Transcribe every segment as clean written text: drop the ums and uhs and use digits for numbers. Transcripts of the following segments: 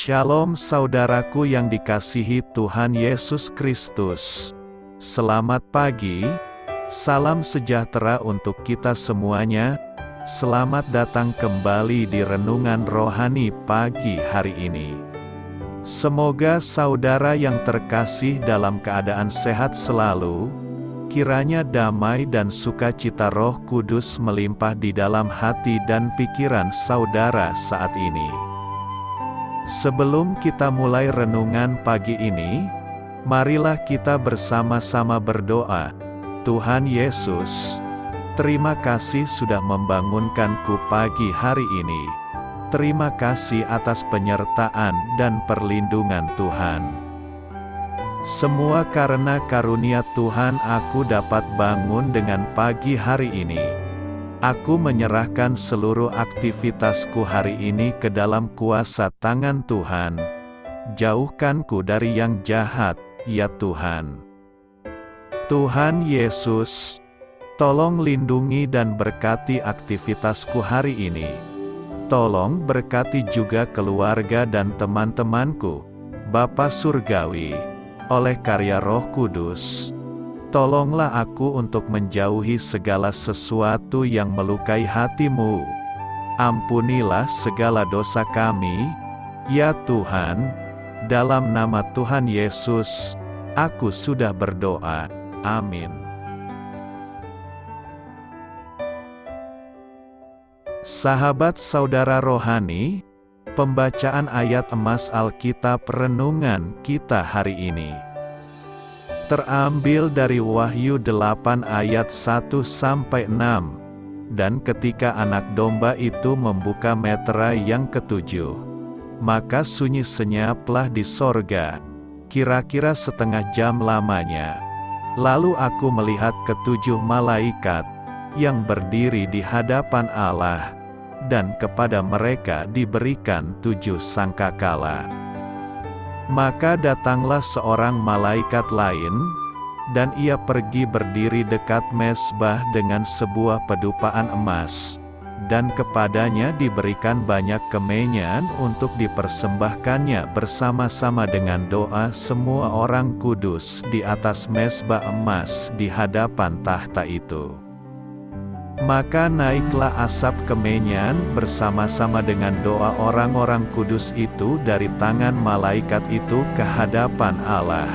Shalom saudaraku yang dikasihi Tuhan Yesus Kristus. Selamat pagi, salam sejahtera untuk kita semuanya. Selamat datang kembali di Renungan Rohani pagi hari ini. Semoga saudara yang terkasih dalam keadaan sehat selalu. Kiranya damai dan sukacita Roh Kudus melimpah di dalam hati dan pikiran saudara saat ini. Sebelum kita mulai renungan pagi ini, marilah kita bersama-sama berdoa. Tuhan Yesus, terima kasih sudah membangunkanku pagi hari ini. Terima kasih atas penyertaan dan perlindungan Tuhan. Semua karena karunia Tuhan aku dapat bangun dengan pagi hari ini. Aku menyerahkan seluruh aktivitasku hari ini ke dalam kuasa tangan Tuhan. Jauhkanku dari yang jahat, ya Tuhan. Tuhan Yesus, tolong lindungi dan berkati aktivitasku hari ini. Tolong berkati juga keluarga dan teman-temanku, Bapa Surgawi, oleh karya Roh Kudus. Tolonglah aku untuk menjauhi segala sesuatu yang melukai hati-Mu. Ampunilah segala dosa kami, ya Tuhan. Dalam nama Tuhan Yesus, aku sudah berdoa. Amin. Sahabat saudara rohani, pembacaan ayat emas Alkitab renungan kita hari ini terambil dari Wahyu 8 ayat 1-6. Dan ketika anak domba itu membuka meterai yang ketujuh, maka sunyi senyaplah di sorga, kira-kira setengah jam lamanya. Lalu aku melihat ketujuh malaikat, yang berdiri di hadapan Allah, dan kepada mereka diberikan 7 sangkakala. Maka datanglah seorang malaikat lain, dan ia pergi berdiri dekat mezbah dengan sebuah pedupaan emas, dan kepadanya diberikan banyak kemenyan untuk dipersembahkannya bersama-sama dengan doa semua orang kudus di atas mezbah emas di hadapan tahta itu. Maka naiklah asap kemenyan bersama-sama dengan doa orang-orang kudus itu dari tangan malaikat itu ke hadapan Allah.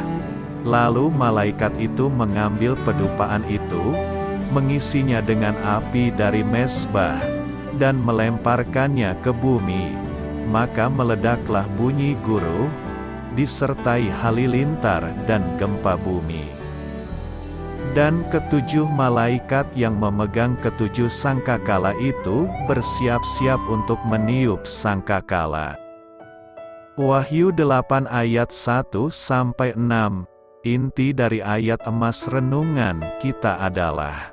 Lalu malaikat itu mengambil pedupaan itu, mengisinya dengan api dari mezbah, dan melemparkannya ke bumi. Maka meledaklah bunyi guruh, disertai halilintar dan gempa bumi. Dan ketujuh malaikat yang memegang ketujuh sangkakala itu bersiap-siap untuk meniup sangkakala. Wahyu 8 ayat 1-6. Inti dari ayat emas renungan kita adalah: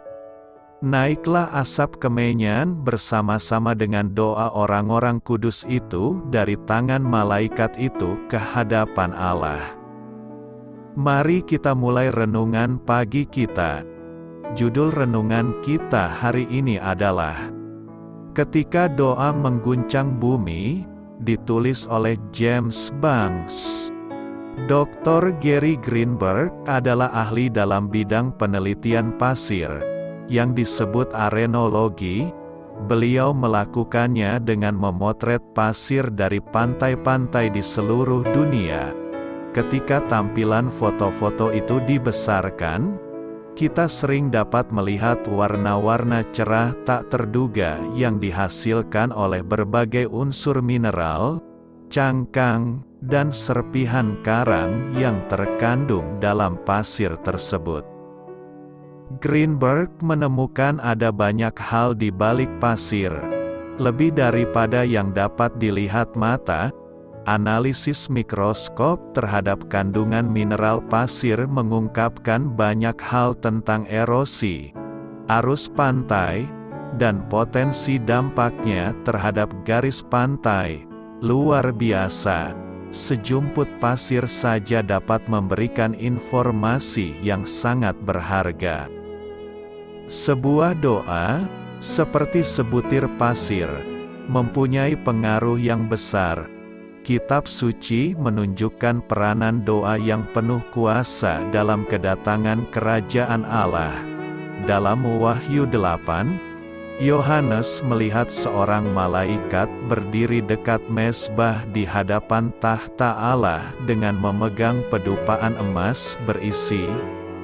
naiklah asap kemenyan bersama-sama dengan doa orang-orang kudus itu dari tangan malaikat itu ke hadapan Allah. Mari kita mulai renungan pagi kita. Judul renungan kita hari ini adalah Ketika Doa Mengguncang Bumi, ditulis oleh James Banks. Dr. Gary Greenberg adalah ahli dalam bidang penelitian pasir, yang disebut arenologi. Beliau melakukannya dengan memotret pasir dari pantai-pantai di seluruh dunia. Ketika tampilan foto-foto itu dibesarkan, kita sering dapat melihat warna-warna cerah tak terduga yang dihasilkan oleh berbagai unsur mineral, cangkang, dan serpihan karang yang terkandung dalam pasir tersebut. Greenberg menemukan ada banyak hal di balik pasir, lebih daripada yang dapat dilihat mata. Analisis mikroskop terhadap kandungan mineral pasir mengungkapkan banyak hal tentang erosi, arus pantai, dan potensi dampaknya terhadap garis pantai. Luar biasa, sejumput pasir saja dapat memberikan informasi yang sangat berharga. Sebuah doa, seperti sebutir pasir, mempunyai pengaruh yang besar. Kitab suci menunjukkan peranan doa yang penuh kuasa dalam kedatangan kerajaan Allah. Dalam Wahyu 8, Yohanes melihat seorang malaikat berdiri dekat mezbah di hadapan tahta Allah dengan memegang pedupaan emas berisi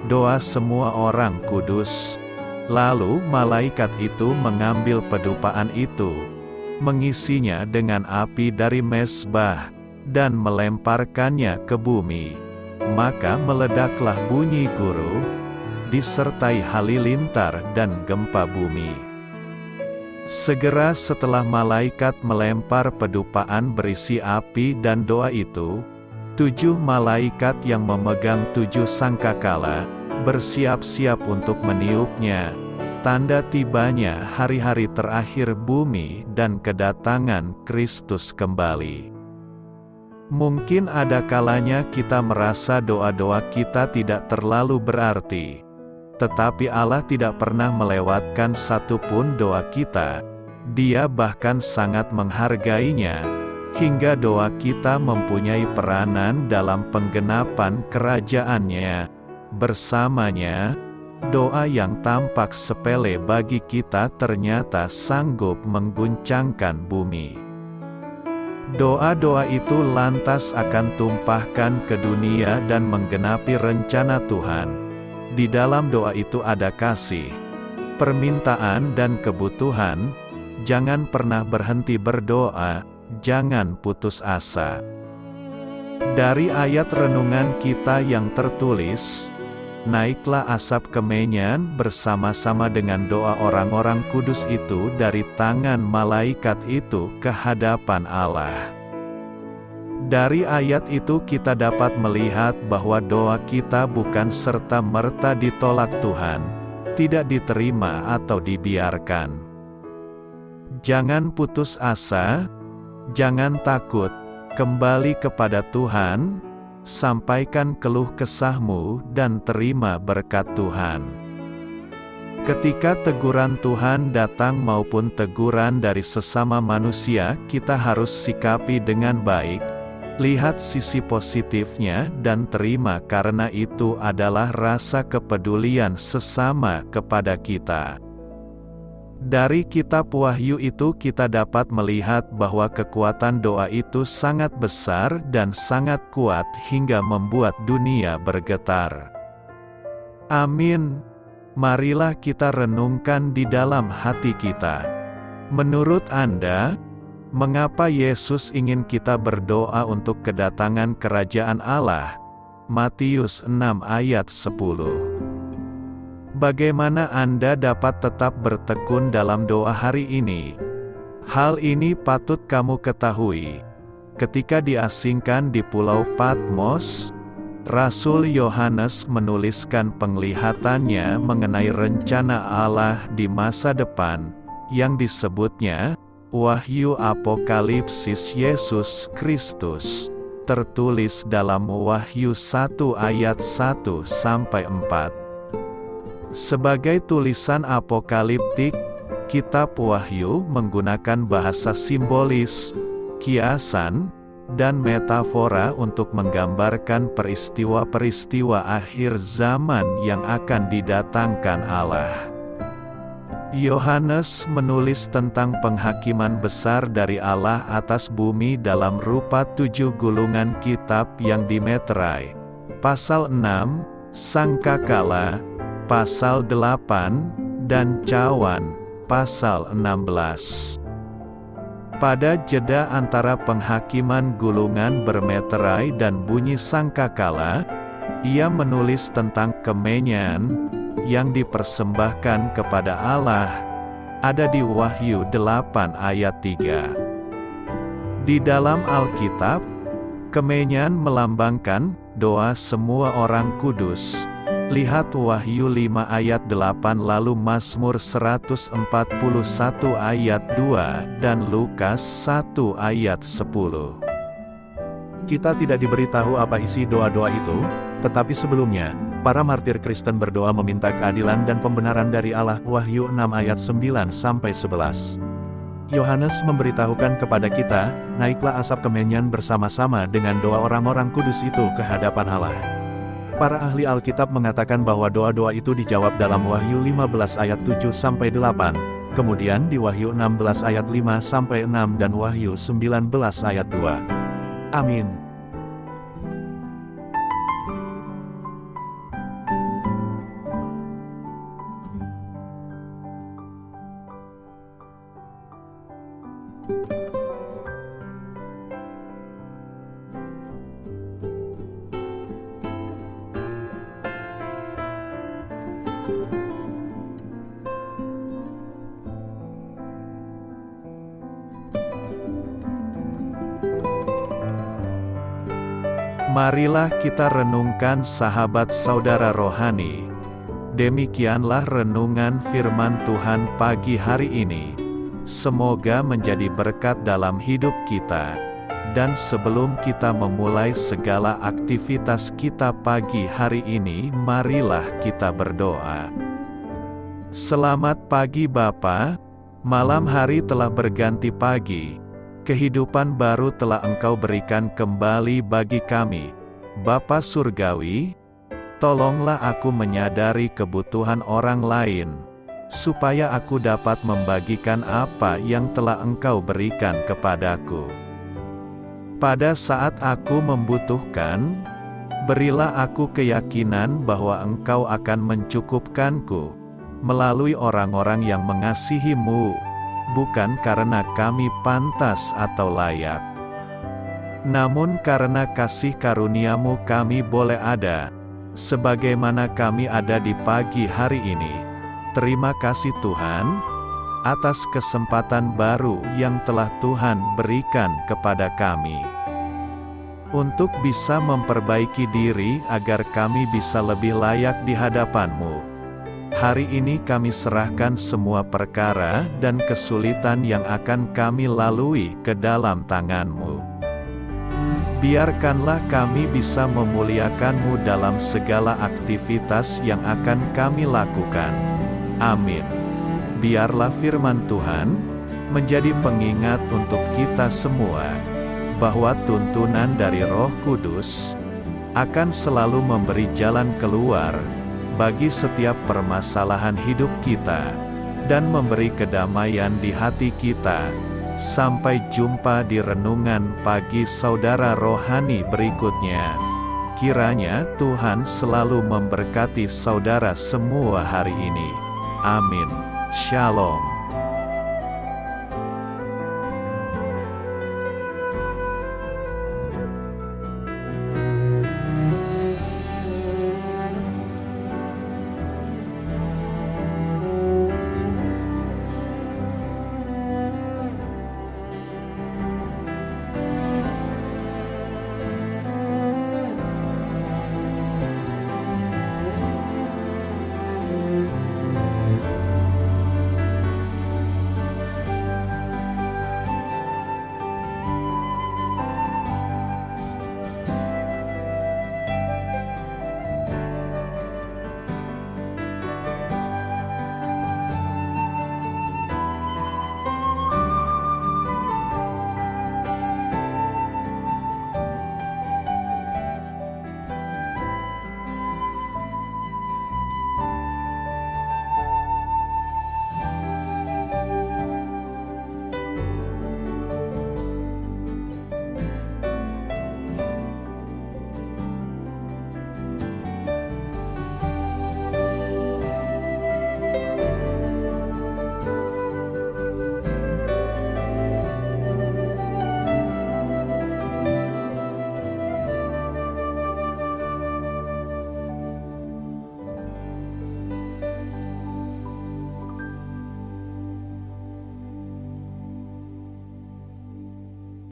doa semua orang kudus. Lalu malaikat itu mengambil pedupaan itu, mengisinya dengan api dari mezbah, dan melemparkannya ke bumi. Maka meledaklah bunyi guruh, disertai halilintar dan gempa bumi. Segera setelah malaikat melempar pedupaan berisi api dan doa itu, 7 malaikat yang memegang 7 sangkakala, bersiap-siap untuk meniupnya, tanda tibanya hari-hari terakhir bumi dan kedatangan Kristus kembali. Mungkin ada kalanya kita merasa doa-doa kita tidak terlalu berarti. Tetapi Allah tidak pernah melewatkan satupun doa kita. Dia bahkan sangat menghargainya, hingga doa kita mempunyai peranan dalam penggenapan kerajaan-Nya. Bersamanya, doa yang tampak sepele bagi kita ternyata sanggup mengguncangkan bumi. Doa-doa itu lantas akan tumpahkan ke dunia dan menggenapi rencana Tuhan. Di dalam doa itu ada kasih, permintaan dan kebutuhan. Jangan pernah berhenti berdoa, jangan putus asa. Dari ayat renungan kita yang tertulis, naiklah asap kemenyan bersama-sama dengan doa orang-orang kudus itu dari tangan malaikat itu ke hadapan Allah. Dari ayat itu kita dapat melihat bahwa doa kita bukan serta-merta ditolak Tuhan, tidak diterima atau dibiarkan. Jangan putus asa, jangan takut, kembali kepada Tuhan, sampaikan keluh kesahmu dan terima berkat Tuhan. Ketika teguran Tuhan datang maupun teguran dari sesama manusia, kita harus sikapi dengan baik. Lihat sisi positifnya dan terima, karena itu adalah rasa kepedulian sesama kepada kita. Dari kitab Wahyu itu kita dapat melihat bahwa kekuatan doa itu sangat besar dan sangat kuat hingga membuat dunia bergetar. Amin. Marilah kita renungkan di dalam hati kita. Menurut Anda, mengapa Yesus ingin kita berdoa untuk kedatangan kerajaan Allah? Matius 6 ayat 10. Bagaimana Anda dapat tetap bertekun dalam doa hari ini? Hal ini patut kamu ketahui. Ketika diasingkan di Pulau Patmos, Rasul Yohanes menuliskan penglihatannya mengenai rencana Allah di masa depan, yang disebutnya Wahyu Apokalipsis Yesus Kristus, tertulis dalam Wahyu 1 ayat 1-4. Sebagai tulisan apokaliptik, kitab Wahyu menggunakan bahasa simbolis, kiasan, dan metafora untuk menggambarkan peristiwa-peristiwa akhir zaman yang akan didatangkan Allah. Yohanes menulis tentang penghakiman besar dari Allah atas bumi dalam rupa 7 gulungan kitab yang dimeterai. Pasal 6, sangkakala, pasal 8, dan cawan, pasal 16. Pada jeda antara penghakiman gulungan bermeterai dan bunyi sangkakala, ia menulis tentang kemenyan yang dipersembahkan kepada Allah, ada di Wahyu 8 ayat 3. Di dalam Alkitab, kemenyan melambangkan doa semua orang kudus. Lihat Wahyu 5 ayat 8, lalu Mazmur 141 ayat 2, dan Lukas 1 ayat 10. Kita tidak diberitahu apa isi doa-doa itu, tetapi sebelumnya, para martir Kristen berdoa meminta keadilan dan pembenaran dari Allah. Wahyu 6 ayat 9-11. Yohanes memberitahukan kepada kita, naiklah asap kemenyan bersama-sama dengan doa orang-orang kudus itu ke hadapan Allah. Para ahli Alkitab mengatakan bahwa doa-doa itu dijawab dalam Wahyu 15 ayat 7-8, kemudian di Wahyu 16 ayat 5-6 dan Wahyu 19 ayat 2. Amin. Marilah kita renungkan sahabat saudara rohani. Demikianlah renungan firman Tuhan pagi hari ini. Semoga menjadi berkat dalam hidup kita. Dan sebelum kita memulai segala aktivitas kita pagi hari ini, marilah kita berdoa. Selamat pagi Bapa, malam hari telah berganti pagi. Kehidupan baru telah Engkau berikan kembali bagi kami. Bapa Surgawi, tolonglah aku menyadari kebutuhan orang lain, supaya aku dapat membagikan apa yang telah Engkau berikan kepadaku. Pada saat aku membutuhkan, berilah aku keyakinan bahwa Engkau akan mencukupkanku, melalui orang-orang yang mengasihi-Mu, bukan karena kami pantas atau layak, namun karena kasih karunia-Mu kami boleh ada, sebagaimana kami ada di pagi hari ini. Terima kasih Tuhan, atas kesempatan baru yang telah Tuhan berikan kepada kami, untuk bisa memperbaiki diri agar kami bisa lebih layak di hadapan-Mu. Hari ini kami serahkan semua perkara dan kesulitan yang akan kami lalui ke dalam tangan-Mu. Biarkanlah kami bisa memuliakan-Mu dalam segala aktivitas yang akan kami lakukan. Amin. Biarlah firman Tuhan menjadi pengingat untuk kita semua, bahwa tuntunan dari Roh Kudus akan selalu memberi jalan keluar bagi setiap permasalahan hidup kita, dan memberi kedamaian di hati kita. Sampai jumpa di renungan pagi saudara rohani berikutnya. Kiranya Tuhan selalu memberkati saudara semua hari ini. Amin. Shalom.